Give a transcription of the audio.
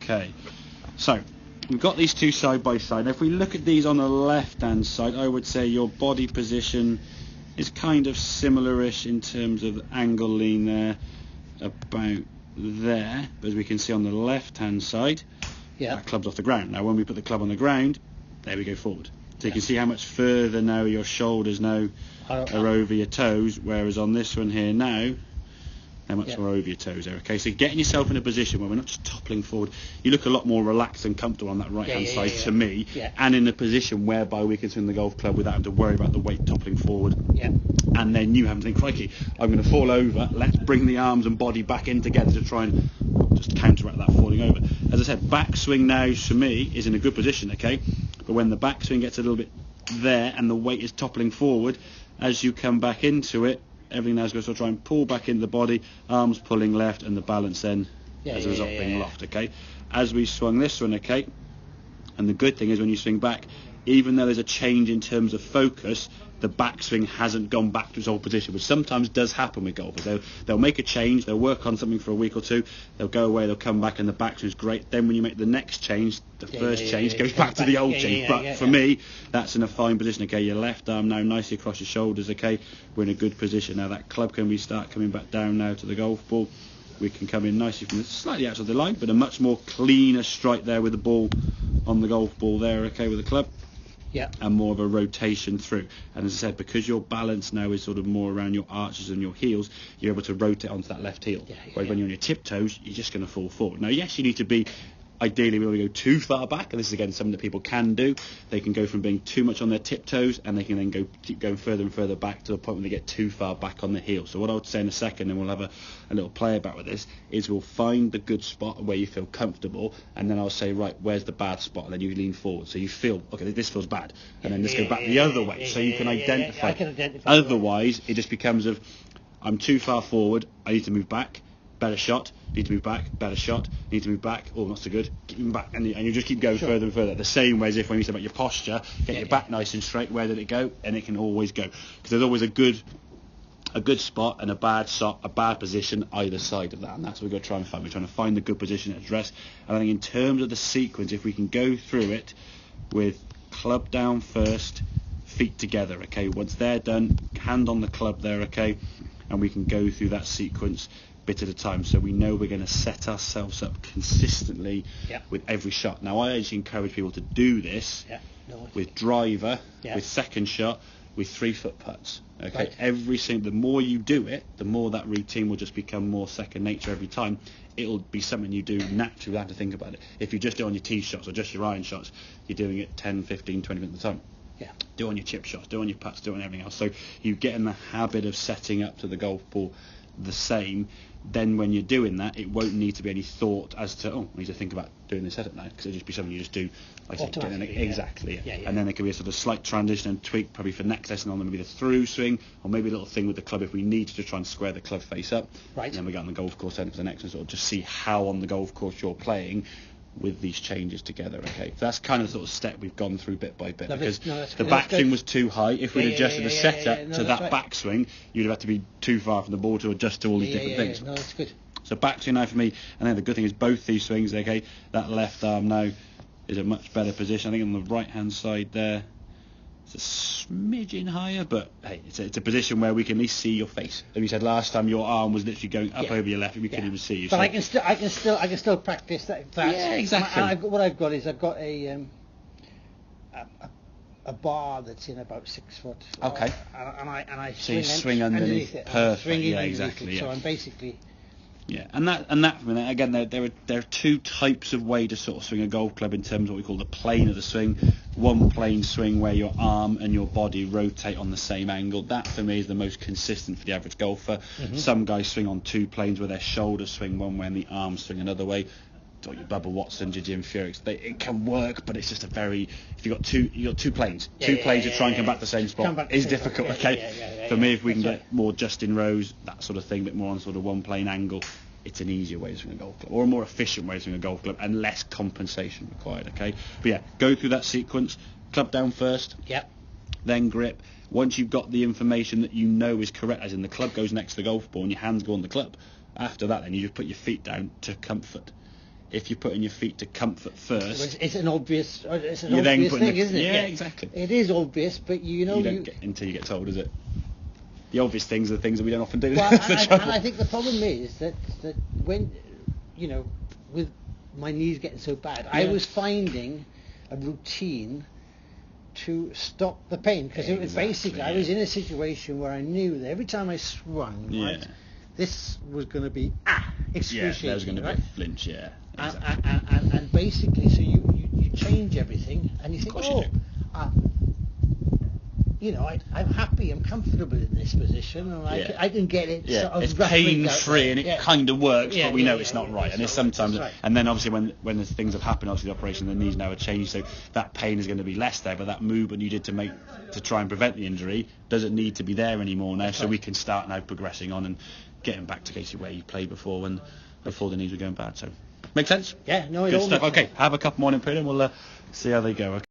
Okay, so we've got these two side by side. Now, if we look at these on the left hand side, I would say your body position is kind of similar-ish in terms of angle lean there, about there. But as we can see on the left hand side, that club's off the ground. Now when we put the club on the ground, there we go forward. So you can see how much further now your shoulders now are over your toes, whereas on this one here now, how much more over your toes there. Okay, so getting yourself in a position where we're not just toppling forward, you look a lot more relaxed and comfortable on that right hand side to me, and in a position whereby we can swing the golf club without having to worry about the weight toppling forward, and then you having to think, crikey, I'm going to fall over, let's bring the arms and body back in together to try and just counteract that falling over. As I said, backswing now for me is in a good position, okay, but when the backswing gets a little bit there and the weight is toppling forward, as you come back into it, everything now is going to try and pull back into the body, arms pulling left, and the balance then as a result being lost, okay. As we swung this one, okay, and the good thing is when you swing back, even though there's a change in terms of focus, the backswing hasn't gone back to its old position, which sometimes does happen with golfers. They'll make a change, they'll work on something for a week or two, they'll go away, they'll come back, and the backswing is great. Then when you make the next change, the first change goes back to the old change. But for me, that's in a fine position, okay. Your left arm now nicely across your shoulders, okay. We're in a good position. Now that club, can we start coming back down now to the golf ball? We can come in nicely from slightly outside the line, but a much more cleaner strike there with the ball on the golf ball there, okay, with the club. And more of a rotation through. And as I said, because your balance now is sort of more around your arches and your heels, you're able to rotate onto that left heel. Whereas when you're on your tiptoes, you're just going to fall forward. Now, yes, you need to be, ideally, we don't want to go too far back, and this is again something that people can do. They can go from being too much on their tiptoes, and they can then keep going further and further back to the point where they get too far back on the heel. So what I would say in a second, and we'll have a little play about with this, is we'll find the good spot where you feel comfortable, and then I'll say, right, where's the bad spot? And then you lean forward, so you feel, okay, this feels bad, and then this goes back the other way, so you can identify. I can identify. Otherwise, it just becomes of, I'm too far forward, I need to move back. Better shot, need to move back, better shot, need to move back, oh, not so good, keep moving back, and you just keep going further and further. The same way as if when you said about your posture, get your back nice and straight, where did it go? And it can always go, because there's always a good spot and a bad shot, a bad position either side of that, and that's what we've got to try and find. We're trying to find the good position at address, and I think in terms of the sequence, if we can go through it with club down first, feet together, okay, once they're done, hand on the club there, okay, and we can go through that sequence bit at a time, so we know we're going to set ourselves up consistently with every shot. Now I actually encourage people to do this with driver, with second shot, with 3-foot putts, okay. Every single, the more you do it, the more that routine will just become more second nature every time. It'll be something you do naturally without having to think about it. If you just do it on your tee shots or just your iron shots, you're doing it 10, 15, 20 minutes at a time. Do it on your chip shots, do it on your putts, do it on everything else. So you get in the habit of setting up to the golf ball the same. Then when you're doing that, it won't need to be any thought as to, I need to think about doing this setup now, because it'll just be something you just do, like I said, exactly. And then there could be a sort of slight transition and tweak, probably for next lesson on maybe the through swing, or maybe a little thing with the club if we need to try and square the club face up. And then we go on the golf course then for the next one, sort of just see how on the golf course you're playing with these changes together, okay. So that's kind of the sort of step we've gone through bit by bit, because the backswing was too high. If we'd adjusted the setup to that backswing, you'd have had to be too far from the ball to adjust to all these different things. No, that's good. So backswing now for me, and then the good thing is both these swings, okay, that left arm now is a much better position. I think on the right hand side there, it's a smidgen higher, but hey, it's a position where we can at least see your face. As you said last time, your arm was literally going up over your left, and we couldn't even see you. But so I can still practice that. Yeah, exactly. And what I've got is I've got a bar that's in about 6 foot. Okay. And I swing underneath it. Perfect. Yeah, exactly. So I'm basically. Yeah, and that again, there are two types of way to sort of swing a golf club in terms of what we call the plane of the swing. One plane swing where your arm and your body rotate on the same angle. That for me is the most consistent for the average golfer. Some guys swing on two planes where their shoulders swing one way and the arms swing another way. Or your Bubba Watsons, your Jim Furyk's, it can work, but it's just if you've got two planes, to try and come back to the same spot is difficult. For me, if we can get more just in rows, that sort of thing, a bit more on sort of one plane angle, it's an easier way to swing a golf club, or a more efficient way to swing a golf club, and less compensation required. Okay, but yeah, go through that sequence. Club down first. Then grip. Once you've got the information that you know is correct, as in the club goes next to the golf ball and your hands go on the club, after that, then you just put your feet down to comfort. if you're putting your feet to comfort first, It's an obvious, you're then putting thing, isn't it? Yeah, exactly. It is obvious, but you know, you don't get until you get told, is it? The obvious things are the things that we don't often do. Well, That's the trouble. and I think the problem is that when, you know, with my knees getting so bad, I was finding a routine to stop the pain, because it was basically, I was in a situation where I knew that every time I swung, right, this was going to be excruciating. There was going to be a flinch, exactly. And basically, so you change everything, and you think, you know, I'm happy, I'm comfortable in this position, and I can get it sort of it's pain-free, and it kind of works, but we know it's not right. And it's sometimes, and then obviously when the things have happened, obviously the operation, the knees now are changed, so that pain is going to be less there, but that movement you did to try and prevent the injury doesn't need to be there anymore now, so we can start now progressing on and getting back to basically where you played before the knees were going bad. So, make sense? Yeah, no, it Good all stuff. makes Okay, have a couple more in period, and we'll see how they go. Okay.